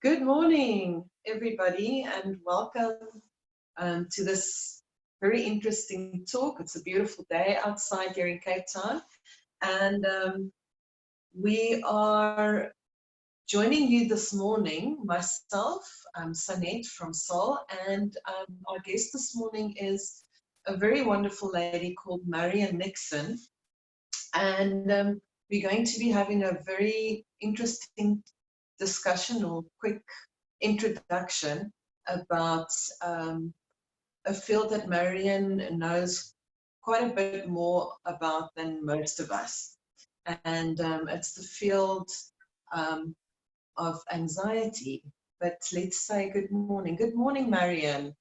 Good morning, everybody, and welcome to this very interesting talk. It's a beautiful day outside here in Cape Town, and we are joining you this morning, myself, Sanette from Seoul, and our guest this morning is a very wonderful lady called Marion Nixon, and we're going to be having a very interesting discussion or quick introduction about a field that Marion knows quite a bit more about than most of us. And it's the field of anxiety. But let's say good morning. Good morning, Marion.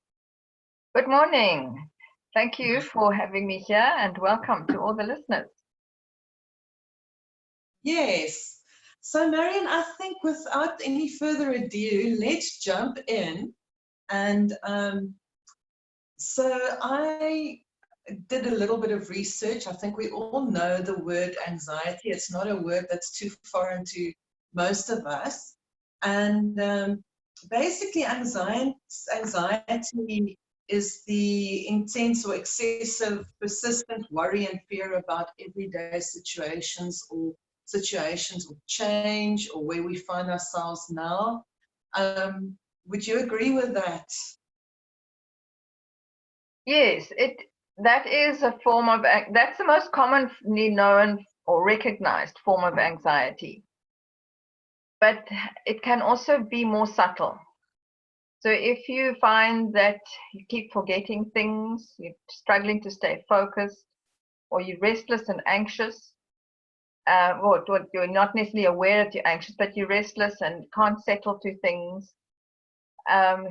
Good morning. Thank you for having me here and welcome to all the listeners. Yes. So, Marion, I think without any further ado, let's jump in. And so I did a little bit of research. I think we all know the word anxiety. It's not a word that's too foreign to most of us. And basically, anxiety is the intense or excessive, persistent worry and fear about everyday situations or situations of change or where we find ourselves now. Would you agree with that? Yes, that is a form of that's the most commonly known or recognized form of anxiety. But it can also be more subtle. So if you find that you keep forgetting things, you're struggling to stay focused, or you're restless and anxious, or you're not necessarily aware that you're anxious, but you're restless and can't settle to things.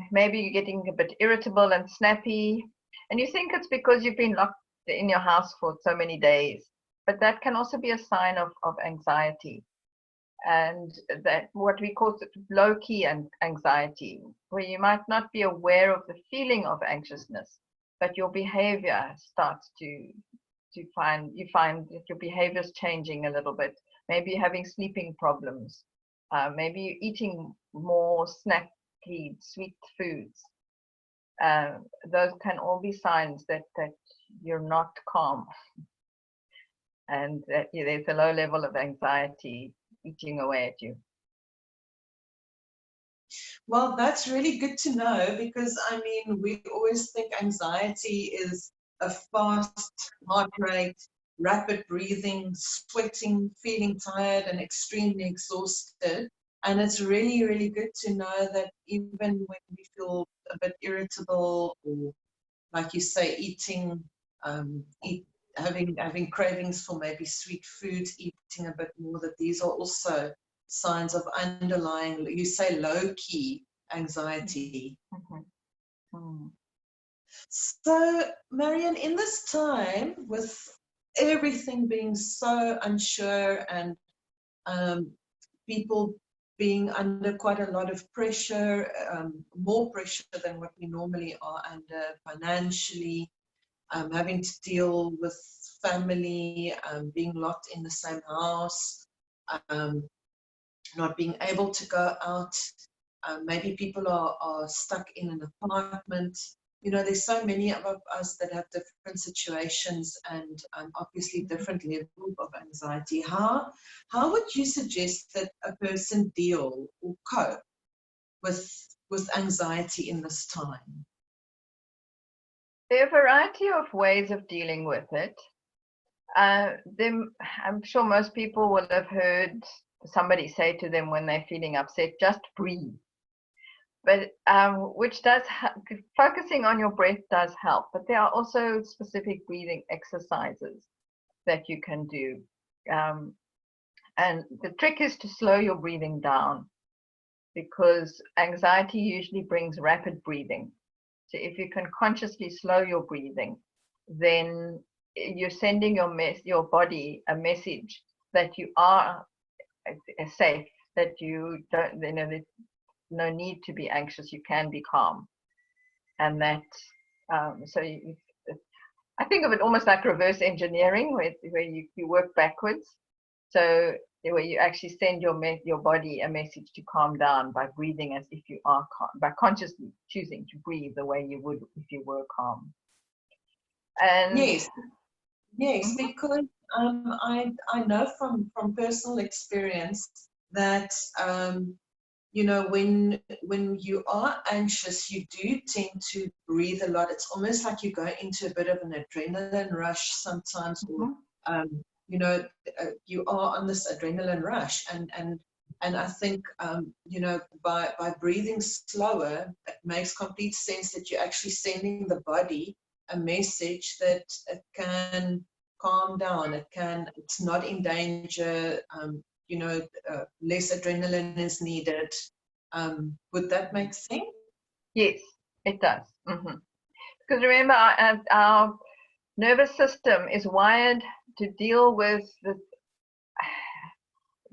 Maybe you're getting a bit irritable and snappy, and you think it's because you've been locked in your house for so many days. But that can also be a sign of anxiety, and that what we call low-key anxiety, where you might not be aware of the feeling of anxiousness, but your behavior starts to find that your behavior is changing a little bit. Maybe you're having sleeping problems. Maybe you're eating more snacky, sweet foods. Those can all be signs that you're not calm, and that there's a low level of anxiety eating away at you. Well, that's really good to know, because I mean, we always think anxiety is a fast heart rate, rapid breathing, sweating, feeling tired and extremely exhausted. And it's really, really good to know that even when we feel a bit irritable, or like you say, having cravings for maybe sweet foods, eating a bit more, that these are also signs of underlying, you say, low-key anxiety. Mm-hmm. Mm. So, Marion, in this time, with everything being so unsure and people being under quite a lot of pressure, more pressure than what we normally are under financially, having to deal with family, being locked in the same house, not being able to go out. Maybe people are stuck in an apartment. You know, there's so many of us that have different situations and obviously different levels of anxiety. How would you suggest that a person deal or cope with anxiety in this time? There are a variety of ways of dealing with it. I'm sure most people will have heard somebody say to them when they're feeling upset, just breathe. But which does focusing on your breath does help. But there are also specific breathing exercises that you can do. And the trick is to slow your breathing down, because anxiety usually brings rapid breathing. So if you can consciously slow your breathing, then you're sending your body a message that you are safe, that you don't, there's no need to be anxious, you can be calm. And that, I think of it almost like reverse engineering, where you work backwards. So where you actually send your body a message to calm down by breathing as if you are calm, by consciously choosing to breathe the way you would if you were calm. And Yes, yes, Mhm. because I know from personal experience that you know, when you are anxious, you do tend to breathe a lot. It's almost like you go into a bit of an adrenaline rush sometimes, or Mhm. you know, you are on this adrenaline rush, and I think you know, by breathing slower, it makes complete sense that you're actually sending the body a message that it can calm down. It's not in danger. You know, less adrenaline is needed. Would that make sense? Yes, it does. Because remember, our nervous system is wired to deal with the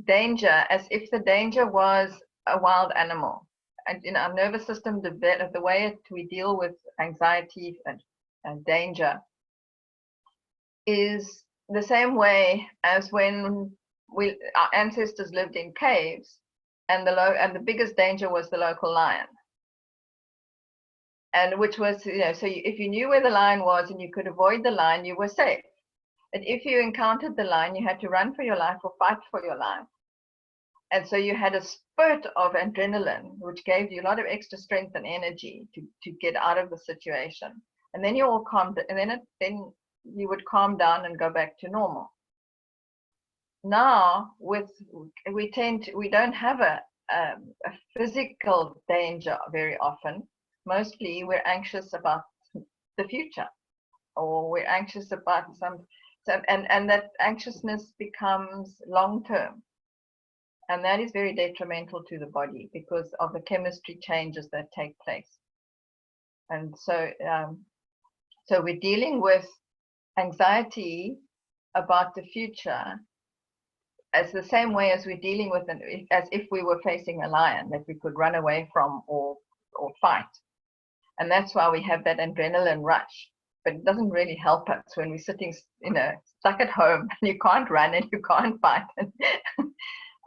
danger as if the danger was a wild animal. And in our nervous system, the way we deal with anxiety and danger is the same way as when our ancestors lived in caves, and the biggest danger was the local lion, and which was, so if you knew where the lion was and you could avoid the lion, you were safe. And if you encountered the lion, you had to run for your life or fight for your life. And so you had a spurt of adrenaline, which gave you a lot of extra strength and energy to get out of the situation. And then you all calmed, and then you would calm down and go back to normal. Now, we don't have a physical danger very often. Mostly, we're anxious about the future, or we're anxious about and that anxiousness becomes long term. And that is very detrimental to the body because of the chemistry changes that take place. And so we're dealing with anxiety about the future as the same way as we're dealing with as if we were facing a lion that we could run away from or fight. And that's why we have that adrenaline rush. But it doesn't really help us when we're sitting, stuck at home and you can't run and you can't fight.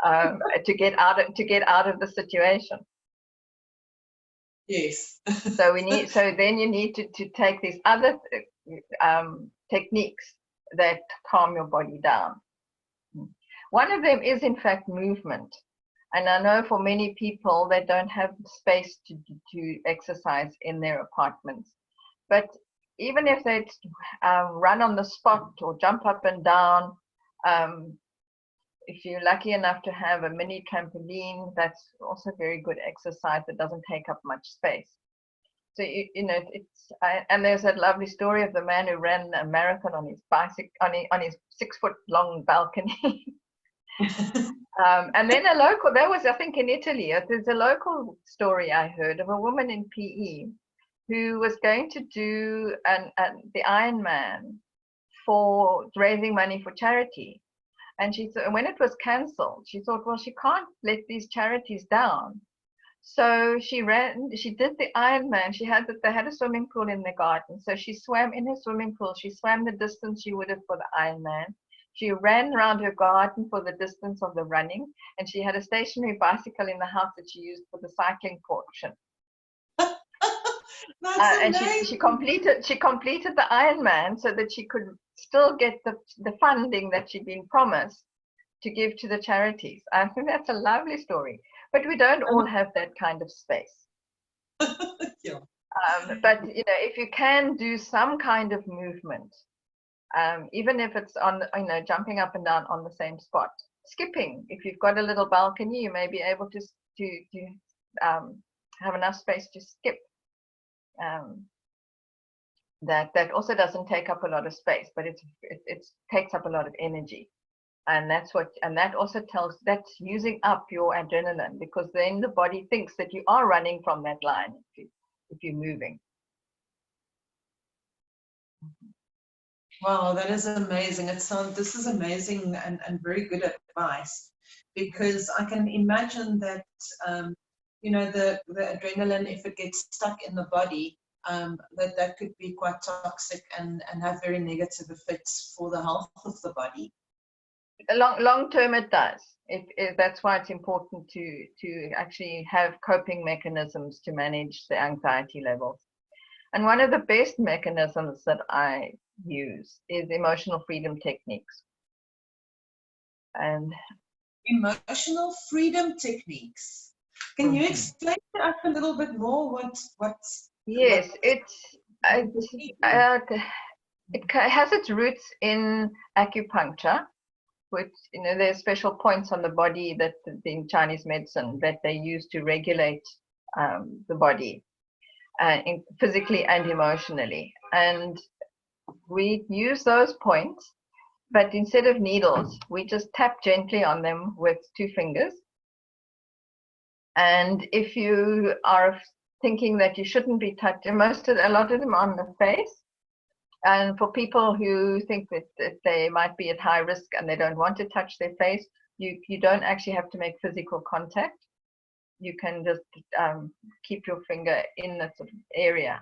To get out of the situation. Yes. So then you need to take these other techniques that calm your body down. One of them is in fact movement. And I know for many people they don't have space to exercise in their apartments. But even if they run on the spot or jump up and down, if you're lucky enough to have a mini trampoline, that's also very good exercise that doesn't take up much space. So and there's that lovely story of the man who ran a marathon on his bicycle on his 6-foot long balcony. And then that was I think in Italy. There's a local story I heard of a woman in PE who was going to do the Ironman for raising money for charity. And when it was cancelled, she thought, well, she can't let these charities down. So she did the Ironman. They had a swimming pool in the garden. So she swam in her swimming pool. She swam the distance she would have for the Ironman. She ran around her garden for the distance of the running. And she had a stationary bicycle in the house that she used for the cycling portion. That's And amazing. she completed the Ironman so that she could still get the funding that she'd been promised to give to the charities. I think that's a lovely story, but we don't all have that kind of space. Yeah. But if you can do some kind of movement, even if it's on jumping up and down on the same spot, skipping. If you've got a little balcony, you may be able to have enough space to skip. That also doesn't take up a lot of space, but it takes up a lot of energy, and that also that's using up your adrenaline, because then the body thinks that you are running from that line if you're moving. Wow, that is amazing. This is amazing and very good advice, because I can imagine that the adrenaline, if it gets stuck in the body, that could be quite toxic and have very negative effects for the health of the body. long term it does. That's why it's important to actually have coping mechanisms to manage the anxiety levels. And one of the best mechanisms that I use is emotional freedom techniques. And emotional freedom techniques. Can you explain to us a little bit more what's yes, it has its roots in acupuncture, which, you know, there's special points on the body that in Chinese medicine that they use to regulate the body, physically and emotionally. And we use those points, but instead of needles, we just tap gently on them with 2 fingers. And if you are thinking that you shouldn't be touching, a lot of them on the face. And for people who think that they might be at high risk and they don't want to touch their face, you don't actually have to make physical contact. You can just keep your finger in that sort of area,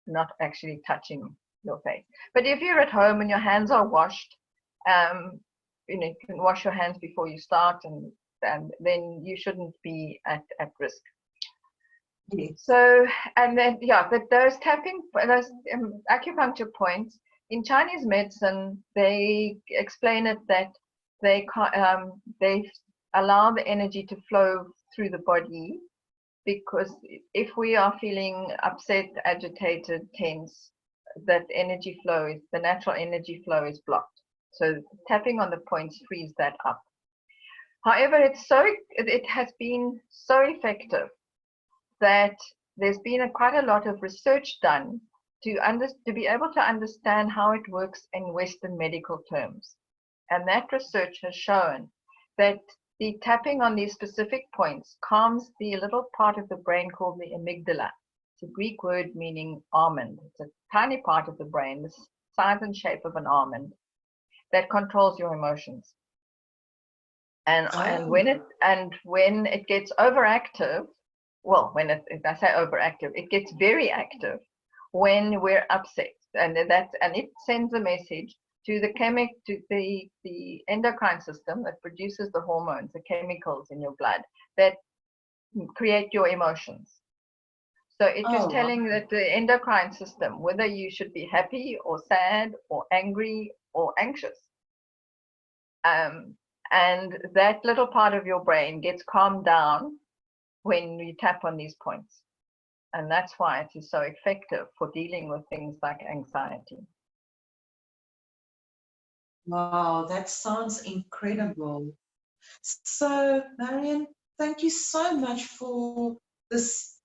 not actually touching your face. But if you're at home and your hands are washed, you know, you can wash your hands before you start, and then you shouldn't be at risk. So, and then, yeah, but those acupuncture points in Chinese medicine, they explain it that they allow the energy to flow through the body, because if we are feeling upset, agitated, tense, that energy flow the natural energy flow is blocked. So tapping on the points frees that up. However, it has been so effective that there's been quite a lot of research done to be able to understand how it works in Western medical terms. And that research has shown that the tapping on these specific points calms the little part of the brain called the amygdala. It's a Greek word meaning almond. It's a tiny part of the brain, the size and shape of an almond, that controls your emotions. And when it gets overactive, well, if I say overactive, it gets very active when we're upset, and it sends a message to the endocrine system that produces the hormones, the chemicals in your blood that create your emotions. So it is telling that the endocrine system whether you should be happy or sad or angry or anxious. And that little part of your brain gets calmed down when you tap on these points. And that's why it is so effective for dealing with things like anxiety. Wow, that sounds incredible. So, Marion, thank you so much for this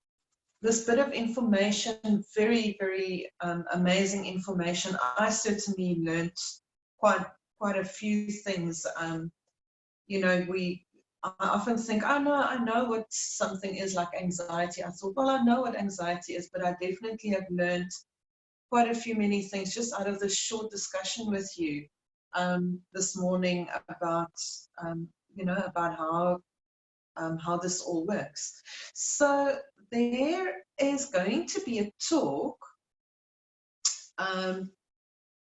bit of information, very, very amazing information. I certainly learned quite a few things. You know, I often think, oh no, I know what something is like anxiety. I thought, well, I know what anxiety is, but I definitely have learned quite a few many things just out of this short discussion with you this morning about, you know, about how this all works. So there is going to be a talk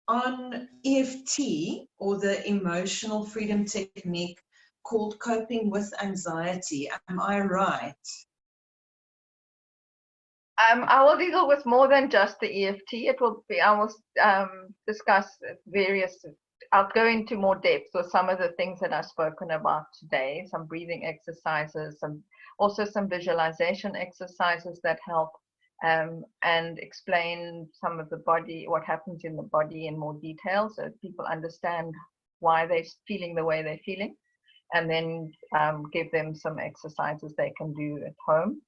on EFT, or the emotional freedom technique, called coping with anxiety. Am I right? I will deal with more than just the EFT. I will discuss various, I'll go into more depth with some of the things that I've spoken about today, some breathing exercises, also some visualization exercises that help, and explain some of the body, what happens in the body in more detail, so people understand why they're feeling the way they're feeling, and then give them some exercises they can do at home.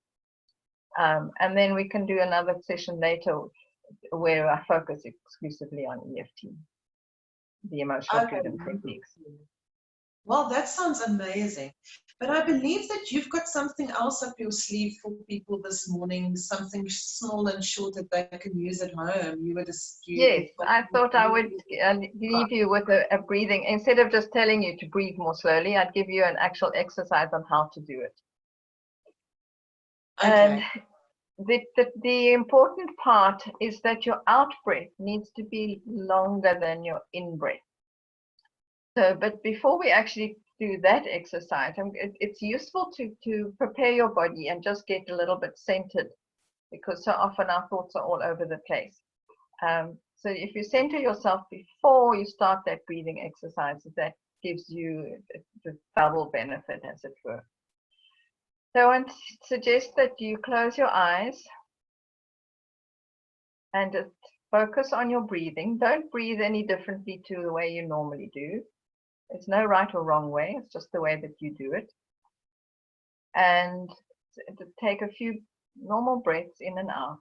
And then we can do another session later where I focus exclusively on EFT, the emotional freedom techniques. Well, that sounds amazing. But I believe that you've got something else up your sleeve for people this morning, something small and short that they can use at home. Yes, I thought I would leave you with a breathing. Instead of just telling you to breathe more slowly, I'd give you an actual exercise on how to do it. Okay. And the important part is that your out breath needs to be longer than your in breath. So, but before we actually do that exercise, it's useful to prepare your body and just get a little bit centered, because so often our thoughts are all over the place. So if you center yourself before you start that breathing exercise, that gives you the double benefit, as it were. So I suggest that you close your eyes and just focus on your breathing. Don't breathe any differently to the way you normally do. There's no right or wrong way. It's just the way that you do it. And take a few normal breaths in and out.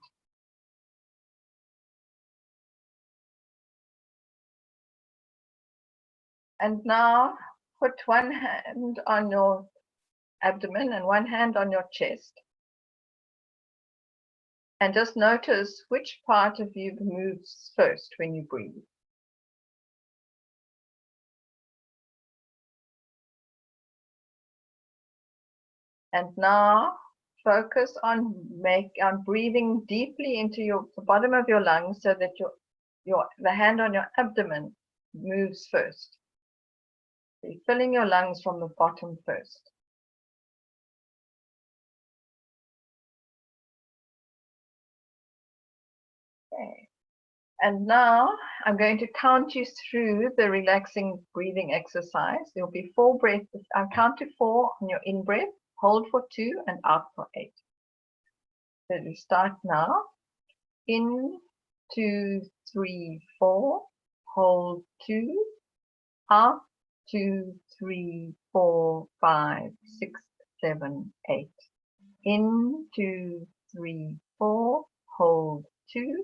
And now put one hand on your abdomen and one hand on your chest. And just notice which part of you moves first when you breathe. And now focus on breathing deeply into the bottom of your lungs, so that the hand on your abdomen moves first. So you're filling your lungs from the bottom first. Okay. And now I'm going to count you through the relaxing breathing exercise. There'll be 4 breaths. I'll count to 4 on your in breath, hold for 2, and out for 8. So we start now. In, 2, 3, 4. Hold 2. Out, 2, 3, 4, 5, 6, 7, 8. In, 2, 3, 4. Hold 2.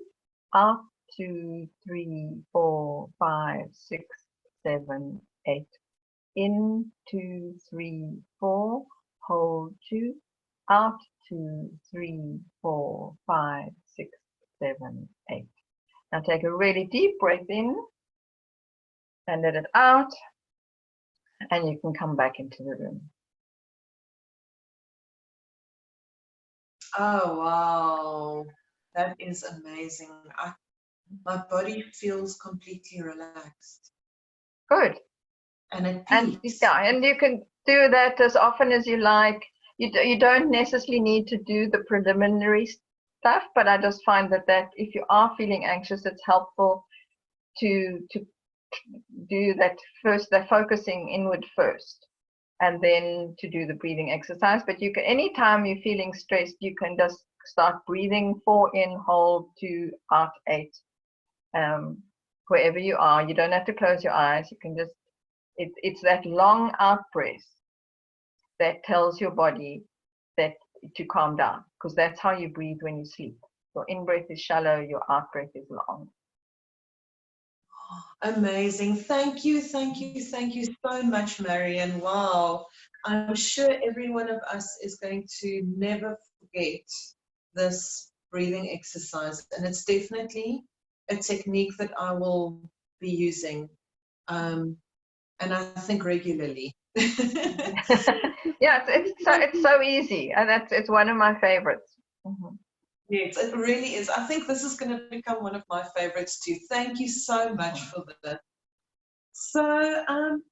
Out, 2, 3, 4, 5, 6, 7, 8. In, 2, 3, 4. Hold 2. Out, 2, 3, 4, 5, 6, 7, 8. Now take a really deep breath in and let it out, and you can come back into the room. Oh, wow. That is amazing. My body feels completely relaxed. Good. And at And peace. and you can do that as often as you like. You don't necessarily need to do the preliminary stuff, but I just find that if you are feeling anxious, it's helpful to do that first, the focusing inward first, and then to do the breathing exercise. But you can, anytime you're feeling stressed, you can just start breathing 4 in, hold 2, out 8. Wherever you are, you don't have to close your eyes. You can just, it's that long out breath that tells your body that to calm down, because that's how you breathe when you sleep. Your in breath is shallow, your out breath is long. Amazing. Thank you, thank you, thank you so much, Marion. Wow. I'm sure every one of us is going to never forget this breathing exercise. And it's definitely a technique that I will be using. And I think regularly. Yeah, it's so easy, and it's one of my favorites. Mm-hmm. Yes, it really is. I think this is going to become one of my favorites too. Thank you so much for that. So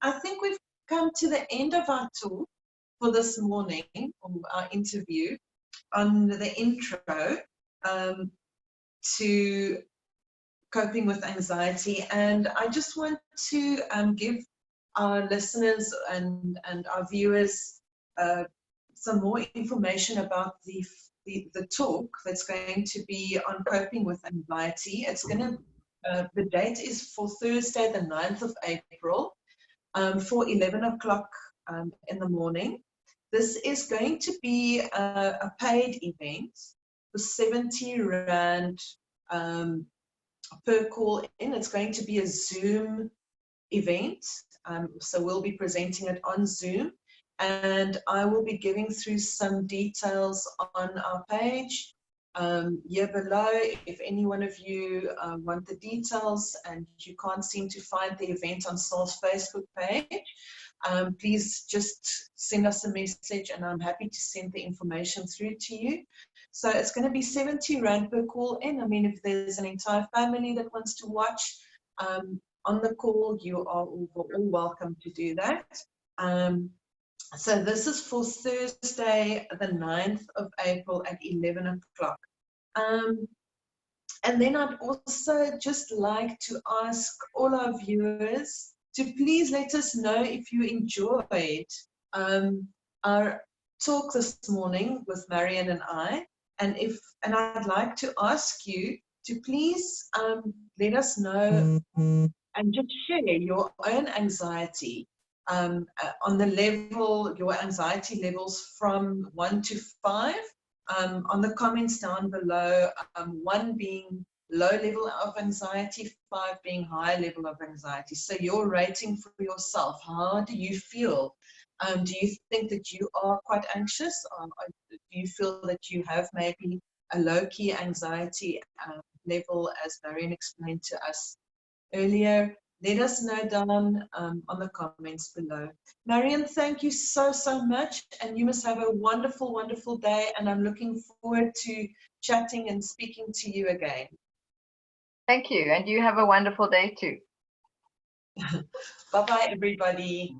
I think we've come to the end of our talk for this morning, our interview on the intro to coping with anxiety. And I just want to give our listeners and our viewers some more information about the talk that's going to be on coping with anxiety. It's going to, the date is for Thursday, the 9th of April, for 11 o'clock in the morning. This is going to be a paid event for 70 Rand per call in. It's going to be a Zoom event. So we'll be presenting it on Zoom, and I will be giving through some details on our page here below. If any one of you want the details and you can't seem to find the event on Saul's Facebook page, please just send us a message and I'm happy to send the information through to you. So it's going to be 70 Rand per call in. I mean, if there's an entire family that wants to watch, on the call, you are all welcome to do that. So this is for Thursday, the 9th of April at 11 o'clock. And then I'd also just like to ask all our viewers to please let us know if you enjoyed our talk this morning with Marion and I. And I'd like to ask you to please let us know and just share your own anxiety on the level, your anxiety levels from 1 to 5. On the comments down below, 1 being low level of anxiety, 5 being high level of anxiety. So your rating for yourself, how do you feel? Do you think that you are quite anxious? Or do you feel that you have maybe a low-key anxiety level, as Marion explained to us earlier? Let us know down on the comments below. Marion, thank you so much, and you must have a wonderful, wonderful day, and I'm looking forward to chatting and speaking to you again. Thank you, and you have a wonderful day too. Bye-bye, everybody.